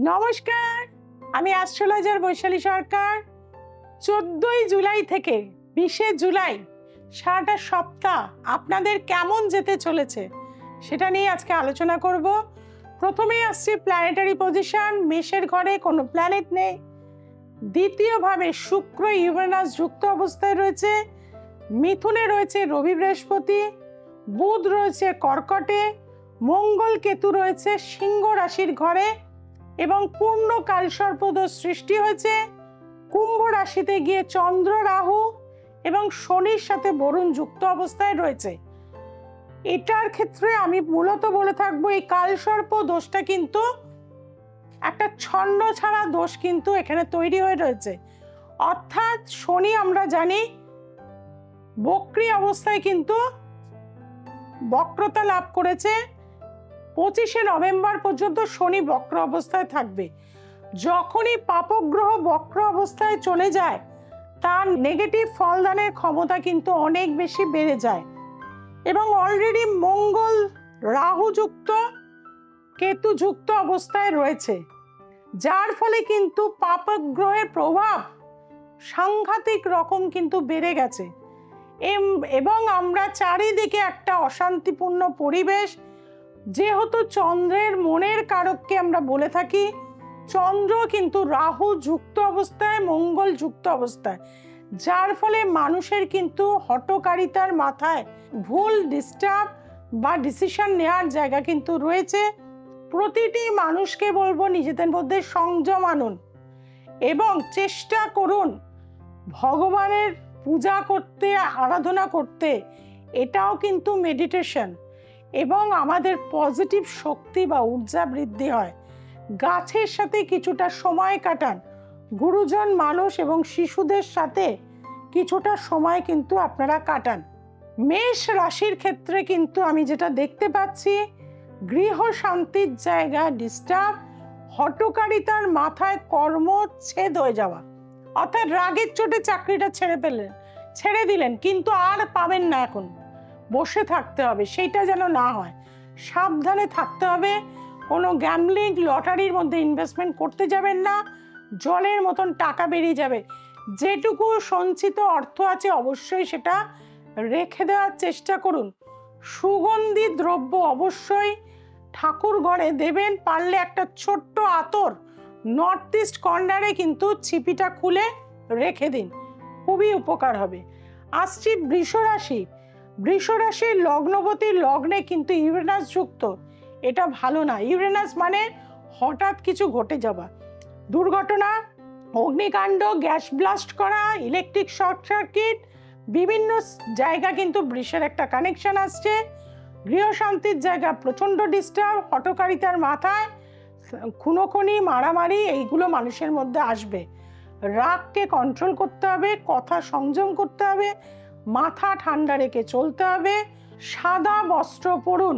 নমস্কার, আমি অ্যাস্ট্রোলজার বৈশালী সরকার। 14ই জুলাই থেকে 20শে জুলাই সারাটা সপ্তাহ আপনাদের কেমন যেতে চলেছে সেটা নিয়ে আজকে আলোচনা করব। প্রথমেই আসছে প্ল্যানেটারি পজিশন। মেষের ঘরে কোনো প্ল্যানেট নেই। দ্বিতীয়ভাবে শুক্র ইউরেনাস যুক্ত অবস্থায় রয়েছে। মিথুনে রয়েছে রবি বৃহস্পতি, বুধ রয়েছে কর্কটে, মঙ্গল কেতু রয়েছে সিংহ রাশির ঘরে এবং পূর্ণ কালসর্পদোষ সৃষ্টি হয়েছে। কুম্ভ রাশিতে গিয়ে চন্দ্র, রাহু এবং শনির সাথে বরুণ যুক্ত অবস্থায় রয়েছে। এটার ক্ষেত্রে আমি মূলত বলে থাকবো, এই কালসর্প দোষটা কিন্তু একটা ছন্ন ছাড়া দোষ কিন্তু এখানে তৈরি হয়ে রয়েছে। অর্থাৎ শনি আমরা জানি বক্রী অবস্থায় কিন্তু বক্রতা লাভ করেছে। 25শে নভেম্বর পর্যন্ত শনি বক্র অবস্থায় থাকবে। যখনই পাপগ্রহ বক্র অবস্থায় চলে যায় তার নেগেটিভ ফলদানের ক্ষমতা কিন্তু অনেক বেশি বেড়ে যায় এবং অলরেডি মঙ্গল রাহু যুক্ত কেতু যুক্ত অবস্থায় রয়েছে, যার ফলে কিন্তু পাপগ্রহের প্রভাব সাংঘাতিক রকম কিন্তু বেড়ে গেছে এবং আমরা চারিদিকে একটা অশান্তিপূর্ণ পরিবেশ। যেহেতু চন্দ্রের মনের কারককে আমরা বলে থাকি, চন্দ্র কিন্তু রাহু যুক্ত অবস্থায়, মঙ্গল যুক্ত অবস্থায়, যার ফলে মানুষের কিন্তু হঠকারিতার মাথায় ভুল ডিস্টার্ব বা ডিসিশন নেওয়ার জায়গা কিন্তু রয়েছে। প্রতিটি মানুষকে বলবো নিজেদের মধ্যে সংযম আনুন এবং চেষ্টা করুন ভগবানের পূজা করতে, আরাধনা করতে। এটাও কিন্তু মেডিটেশন এবং আমাদের পজিটিভ শক্তি বা ঊর্জা বৃদ্ধি হয়। গাছের সাথে কিছুটা সময় কাটান, গুরুজন মানুষ এবং শিশুদের সাথে কিছুটা সময় কিন্তু আপনারা কাটান। মেষ রাশির ক্ষেত্রে কিন্তু আমি যেটা দেখতে পাচ্ছি, গৃহ শান্তির জায়গা ডিস্টার্ব, হঠকারিতার মাথায় কর্মচ্ছেদ হয়ে যাওয়া। অর্থাৎ রাগের চোটে চাকরিটা ছেড়ে দিলেন কিন্তু আর পাবেন না, এখন বসে থাকতে হবে, সেইটা যেন না হয়। সাবধানে থাকতে হবে। কোনো গ্যাম্বলিং, লটারির মধ্যে ইনভেস্টমেন্ট করতে যাবেন না, জলের মতন টাকা বেরিয়ে যাবে। যেটুকু সঞ্চিত অর্থ আছে অবশ্যই সেটা রেখে দেওয়ার চেষ্টা করুন। সুগন্ধি দ্রব্য অবশ্যই ঠাকুর ঘরে দেবেন। পারলে একটা ছোট্ট আতর নর্থ ইস্ট কর্নারে কিন্তু ছিপিটা খুলে রেখে দিন, খুবই উপকার হবে। আসছি বৃষ রাশি। বৃষ রাশির লগ্নবতীর লগ্নে কিন্তু ইউরেনাস যুক্ত। এটা ভালো না। ইউরেনাস মানে হঠাৎ কিছু ঘটে যাওয়া, দুর্ঘটনা, অগ্নিকাণ্ড, গ্যাস ব্লাস্ট করা, ইলেকট্রিক শর্ট সার্কিট, বিভিন্ন জায়গা কিন্তু বৃষের একটা কানেকশন আসছে। গৃহশান্তির জায়গা প্রচণ্ড ডিস্টার্ব, হঠকারিতার মাথায় খুনোখুনি, মারামারি এইগুলো মানুষের মধ্যে আসবে। রাগকে কন্ট্রোল করতে হবে, কথা সংযম করতে হবে, মাথা ঠান্ডা রেখে চলতে হবে। সাদা বস্ত্র পরুন,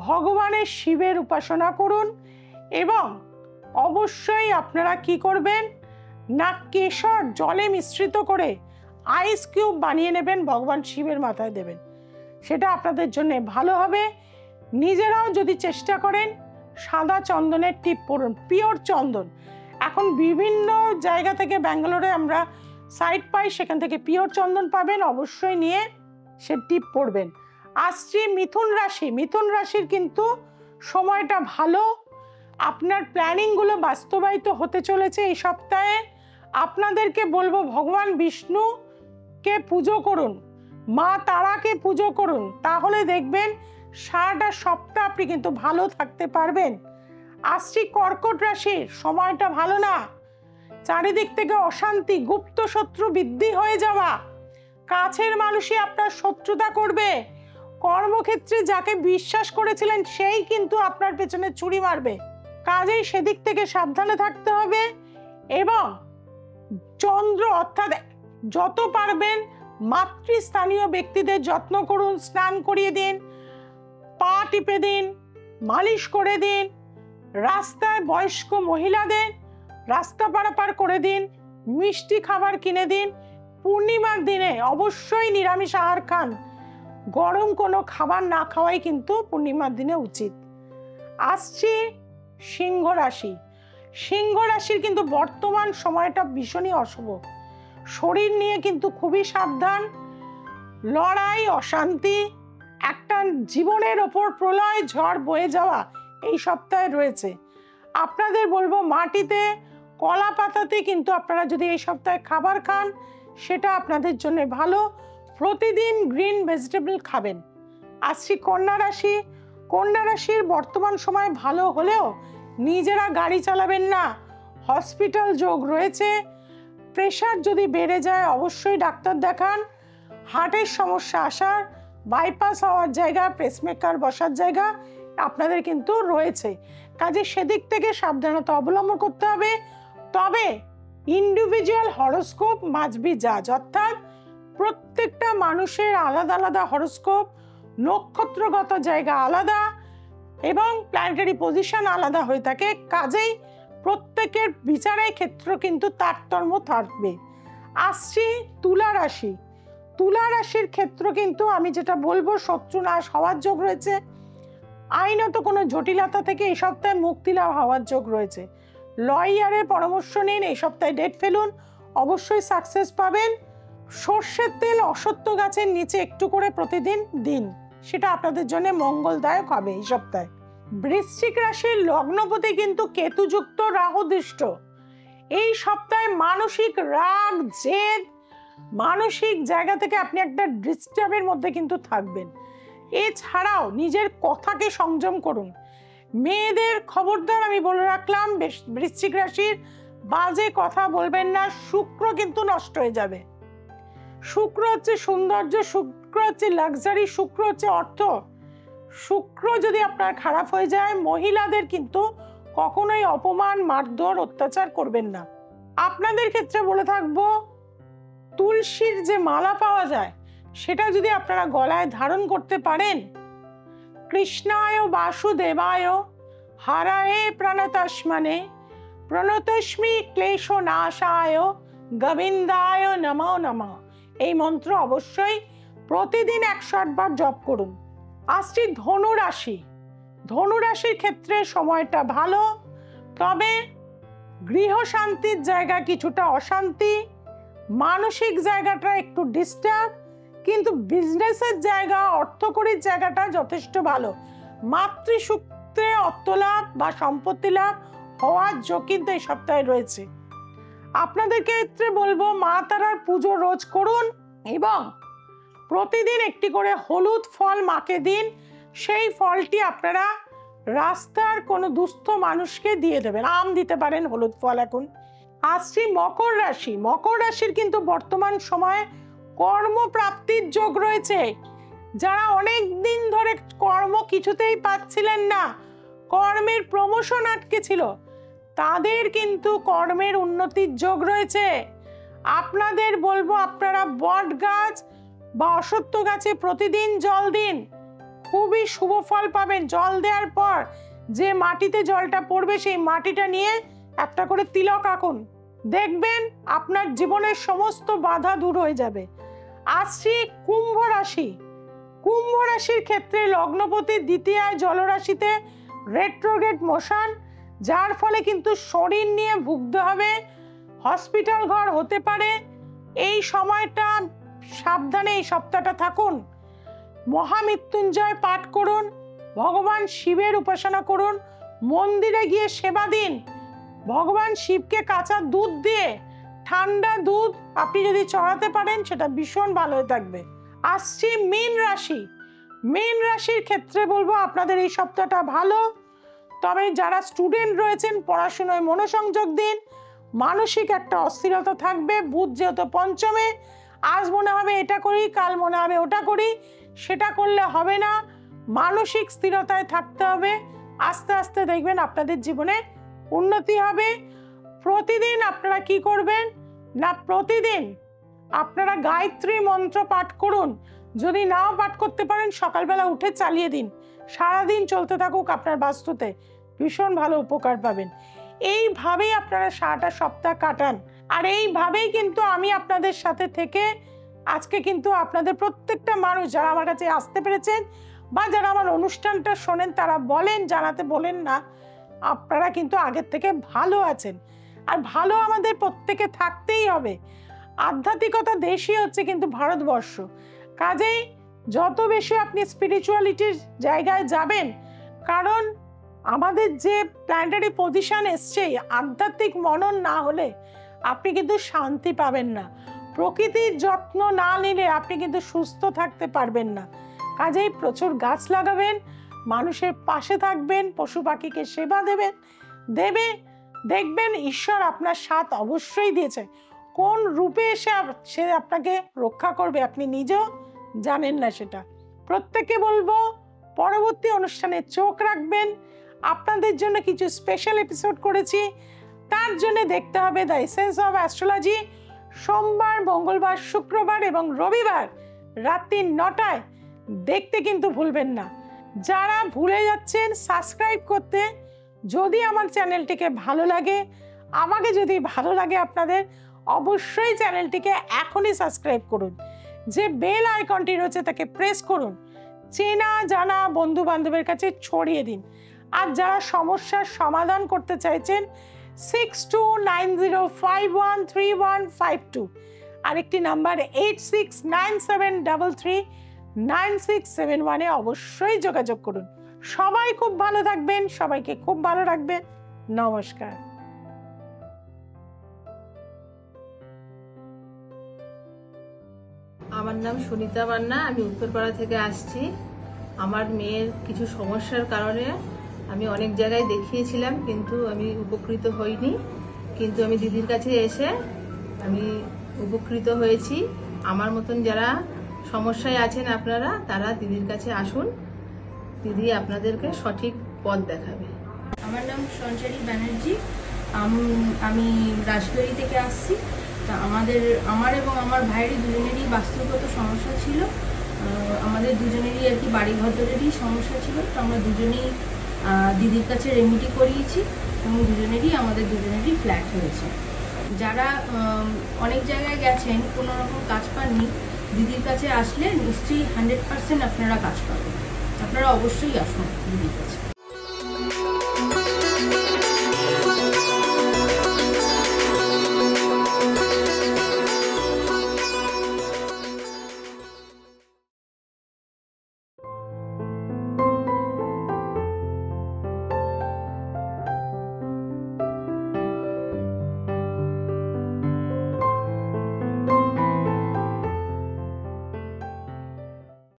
ভগবানের শিবের উপাসনা করুন এবং অবশ্যই আপনারা কি করবেন না, কেশর জলে মিশ্রিত করে আইস কিউব বানিয়ে নেবেন, ভগবান শিবের মাথায় দেবেন, সেটা আপনাদের জন্য ভালো হবে। নিজেরাও যদি চেষ্টা করেন সাদা চন্দনের টিপ পরুন, পিওর চন্দন। এখন বিভিন্ন জায়গা থেকে ব্যাঙ্গালোরে আমরা সাইট পাই, সেখান থেকে পিওর চন্দন পাবেন, অবশ্যই নিয়ে সে টিপ পরবেন। আসছি মিথুন রাশি। মিথুন রাশির কিন্তু সময়টা ভালো। আপনার প্ল্যানিংগুলো বাস্তবায়িত হতে চলেছে এই সপ্তাহে। আপনাদেরকে বলবো ভগবান বিষ্ণুকে পুজো করুন, মা তারাকে পুজো করুন, তাহলে দেখবেন সারাটা সপ্তাহ আপনি কিন্তু ভালো থাকতে পারবেন। আসছি কর্কট রাশির। সময়টা ভালো না। চারিদিক থেকে অশান্তি, গুপ্ত শত্রু বৃদ্ধি হয়ে যাওয়া, কাছের মানুষই আপনার শত্রুতা করবে। কর্মক্ষেত্রে যাকে বিশ্বাস করেছিলেন সেই কিন্তু আপনার পেছনে ছুরি মারবে, কাজেই সেদিক থেকে সাবধানে থাকতে হবে। এবং চন্দ্র অর্থাৎ যত পারবেন মাতৃস্থানীয় ব্যক্তিদের যত্ন করুন, স্নান করিয়ে দিন, পা টিপে দিন, মালিশ করে দিন, রাস্তায় বয়স্ক মহিলাদের রাস্তা পারাপার করে দিন, মিষ্টি খাবার কিনে দিন। পূর্ণিমার দিনে অবশ্যই নিরামিষ আহার খান, গরম কোনো খাবার না খাওয়াই কিন্তু পূর্ণিমার দিনে উচিত। আসছি সিংহ রাশি। সিংহ রাশির কিন্তু বর্তমান সময়টা ভীষণই অশুভ। শরীর নিয়ে কিন্তু খুবই সাবধান। লড়াই, অশান্তি, একটা জীবনের ওপর প্রলয় ঝড় বয়ে যাওয়া এই সপ্তাহে রয়েছে। আপনাদের বলবো মাটিতে কলা পাতাতে কিন্তু আপনারা যদি এই সপ্তাহে খাবার খান সেটা আপনাদের জন্য ভালো। প্রতিদিন গ্রিন ভেজিটেবল খাবেন। আসছি কন্যা রাশি। কন্যা রাশির বর্তমান সময় ভালো হলেও নিজেরা গাড়ি চালাবেন না, হসপিটাল যোগ রয়েছে। প্রেশার যদি বেড়ে যায় অবশ্যই ডাক্তার দেখান। হার্টের সমস্যা আসার, বাইপাস হওয়ার জায়গা, পেসমেকার বসার জায়গা আপনাদের কিন্তু রয়েছে। কাজে সেদিক থেকে সাবধানতা অবলম্বন করতে হবে। তবে ইন্ডিভিজুয়াল হরোস্কোপ মাস্ট বি জাজ, অর্থাৎ প্রত্যেকটা মানুষের আলাদা আলাদা হরোস্কোপ, নক্ষত্রগত জায়গা আলাদা এবং প্ল্যানেটারি পজিশন আলাদা হয়ে থাকে। কাজেই প্রত্যেকের বিচারের ক্ষেত্র কিন্তু তারতম্য থাকবে। আসছি তুলা রাশি। তুলা রাশির ক্ষেত্র কিন্তু আমি যেটা বলবো শত্রুনাশ হওয়ার যোগ রয়েছে। আইনত কোনো জটিলতা থেকে এই সপ্তাহে মুক্তি লাভ হওয়ার যোগ রয়েছে। লয়ারের পরামর্শ নিন, এই সপ্তাহে ডেট ফেলুন, অবশ্যই সাকসেস পাবেন। সর্ষের তেল অশ্বত্থ গাছের নিচে একটু করে প্রতিদিন দিন, সেটা আপনাদের জন্য মঙ্গলদায়ক হবে এই সপ্তাহে। বৃশ্চিক রাশির লগ্নপতি কিন্তু কেতুযুক্ত, রাহুদৃষ্ট। এই সপ্তাহে মানসিক রাগ, জেদ, মানসিক জায়গা থেকে আপনি একটা ডিস্টার্বের মধ্যে কিন্তু থাকবেন। এছাড়াও নিজের কথাকে সংযম করুন। মেয়েদের খবরদার আমি বলে রাখলাম, বৃশ্চিক রাশির বাজে কথা বলবেন না, শুক্র কিন্তু নষ্ট হয়ে যাবে। শুক্র হচ্ছে সৌন্দর্য, শুক্র হচ্ছে লাক্সারি, শুক্র হচ্ছে অর্থ। শুক্র যদি আপনার খারাপ হয়ে যায়, মহিলাদের কিন্তু কখনোই অপমান, মারধর, অত্যাচার করবেন না। আপনাদের ক্ষেত্রে বলে থাকবো তুলসীর যে মালা পাওয়া যায় সেটা যদি আপনারা গলায় ধারণ করতে পারেন, কৃষ্ণায় বাসুদেবায় হারায়ে প্রণতস্মনে প্রণতস্মি ক্লেশ নাশায় গোবিন্দায় নমো নমঃ, এই মন্ত্র অবশ্যই প্রতিদিন 108 বার জপ করুন। আসছি ধনু রাশি। ধনু রাশির ক্ষেত্রে সময়টা ভালো, তবে গৃহ শান্তির জায়গা কিছুটা অশান্তি, মানসিক জায়গাটা একটু ডিস্টার্ব, কিন্তু বিজনেসের জায়গা, অর্থকরীর জায়গাটা যথেষ্ট ভালো। মাতৃসূত্রে অর্থলাভ বা সম্পত্তি লাভ হওয়ার যোগ কিন্তু এই সপ্তাহে রয়েছে। আপনাদের ক্ষেত্রে বলবো মা তারার পুজো রোজ করুন এবং প্রতিদিন একটি করে হলুদ ফল মাকে দিন। সেই ফলটি আপনারা রাস্তার কোনো দুস্থ মানুষকে দিয়ে দেবেন। আম দিতে পারেন, হলুদ ফল। এখন আসছি মকর রাশি। মকর রাশির কিন্তু বর্তমান সময়ে কর্মপ্রাপ্তির যোগ রয়েছে। যারা অনেক দিন ধরে কর্ম কিছুতেই পাচ্ছিলেন না, কর্মের প্রমোশন আটকে ছিল, তাদের কিন্তু কর্মের উন্নতির যোগ রয়েছে। আপনাদের বলবো আপনারা বট গাছ বা অশ্বত্থ গাছে প্রতিদিন জল দিন, খুবই শুভ ফল পাবেন। জল দেওয়ার পর যে মাটিতে জলটা পড়বে সেই মাটিটা নিয়ে একটা করে তিলক আঁকুন, দেখবেন আপনার জীবনের সমস্ত বাধা দূর হয়ে যাবে। আসছি কুম্ভ রাশি। কুম্ভ রাশির ক্ষেত্রে লগ্নপতি দ্বিতীয়ায় জলরাশিতে রেট্রোগ্রেড মোশন, যার ফলে কিন্তু শরীর নিয়ে ভুগতে হবে, হসপিটাল ঘর হতে পারে। এই সময়টা সাবধানে এই সপ্তাহটা থাকুন। মহামৃত্যুঞ্জয় পাঠ করুন, ভগবান শিবের উপাসনা করুন, মন্দিরে গিয়ে সেবা দিন। ভগবান শিবকে কাঁচা দুধ দিয়ে, ঠান্ডা দুধ আপনি যদি চড়াতে পারেন সেটা ভীষণ ভালো হয়ে থাকবে। আসছি মীন রাশি। মীন রাশির ক্ষেত্রে বলবো আপনাদের এই সপ্তাহটা ভালো, তবে যারা স্টুডেন্ট রয়েছেন পড়াশোনায় মনোসংযোগ দিন। মানসিক একটা অস্থিরতা থাকবে। বুধ যেহেতু পঞ্চমে, আজ মনে হবে এটা করি, কাল মনে হবে ওটা করি, সেটা করলে হবে না। মানসিক স্থিরতায় থাকতে হবে। আস্তে আস্তে দেখবেন আপনাদের জীবনে উন্নতি হবে। প্রতিদিন আপনারা কি করবেন না, প্রতিদিন আপনারা গায়ত্রী মন্ত্র পাঠ করুন। যদি নাও পাঠ করতে পারেন সকালবেলা উঠে চালিয়ে দিন, সারাদিন চলতে থাকুক আপনার বাস্তুতে, ভীষণ ভালো উপকার পাবেন। এইভাবেই আপনারা সারাটা সপ্তাহ কাটান। আর এইভাবেই কিন্তু আমি আপনাদের সাথে থেকে আজকে কিন্তু আপনাদের প্রত্যেকটা মানুষ যারা আমার কাছে আসতে পেরেছেন বা যারা আমার অনুষ্ঠানটা শোনেন তারা বলেন, জানাতে বলেন না, আপনারা কিন্তু আগের থেকে ভালো আছেন, আর ভালো আমাদের প্রত্যেকে থাকতেই হবে। আধ্যাত্মিকতা দেশই হচ্ছে কিন্তু ভারতবর্ষ। কাজেই যত বেশি আপনি স্পিরিচুয়ালিটির জায়গায় যাবেন, কারণ আমাদের যে প্ল্যানেটারি পজিশন এসছে, আধ্যাত্মিক মনন না হলে আপনি কিন্তু শান্তি পাবেন না। প্রকৃতির যত্ন না নিলে আপনি কিন্তু সুস্থ থাকতে পারবেন না। কাজেই প্রচুর গাছ লাগাবেন, মানুষের পাশে থাকবেন, পশু পাখিকে সেবা দেখবেন ঈশ্বর আপনার সাথ অবশ্যই দিয়েছে। কোন রূপে এসে সে আপনাকে রক্ষা করবে আপনি নিজেও জানেন না সেটা। প্রত্যেককে বলবো পরবর্তী অনুষ্ঠানে চোখ রাখবেন। আপনাদের জন্য কিছু স্পেশাল এপিসোড করেছি, তার জন্য দেখতে হবে দ্য এসেন্স অফ অ্যাস্ট্রোলজি সোমবার, মঙ্গলবার, শুক্রবার এবং রবিবার রাত্রি 9টায় দেখতে কিন্তু ভুলবেন না। যারা ভুলে যাচ্ছেন সাবস্ক্রাইব করতে, যদি আমার চ্যানেলটিকে ভালো লাগে, আমাকে যদি ভালো লাগে আপনাদের, অবশ্যই চ্যানেলটিকে এখনই সাবস্ক্রাইব করুন। যে বেল আইকনটি রয়েছে তাকে প্রেস করুন, চেনা জানা বন্ধু বান্ধবের কাছে ছড়িয়ে দিন। আর যারা সমস্যার সমাধান করতে চাইছেন 6290513152, আরেকটি নাম্বার 8697339671 অবশ্যই যোগাযোগ করুন। সবাই খুব ভালো থাকবেন, সবাইকে খুব ভালো রাখবেন। নমস্কার। আমার নাম সুনিতা মান্না, আমি উত্তরপাড়া থেকে আসছি। আমার মেয়ের কিছু সমস্যার কারণে আমি অনেক জায়গায় দেখিয়েছিলাম, কিন্তু আমি উপকৃত হইনি। কিন্তু আমি দিদির কাছে এসে আমি উপকৃত হয়েছি। আমার মতন যারা সমস্যায় আছেন আপনারা, তারা দিদির কাছে আসুন, দিদি আপনাদেরকে সঠিক পথ দেখাবে। আমার নাম সঞ্চারী ব্যানার্জি, আমি রাজবাড়ি থেকে আসছি। তা আমার এবং আমার ভাইয়েরই দুজনেরই বাস্তুগত সমস্যা ছিল। আমাদের দুজনেরই আর কি বাড়ি ঘরেরই সমস্যা ছিল। তো আমরা দুজনেই দিদির কাছে রেমেডি করিয়েছি এবং আমাদের দুজনেরই ফ্ল্যাট হয়েছে। যারা অনেক জায়গায় গেছেন, কোনো রকম কাজ পাননি, দিদির কাছে আসলে নিশ্চয়ই 100% আপনারা কাজ পাবেন। আপনারা অবশ্যই আসুন দিদির কাছে।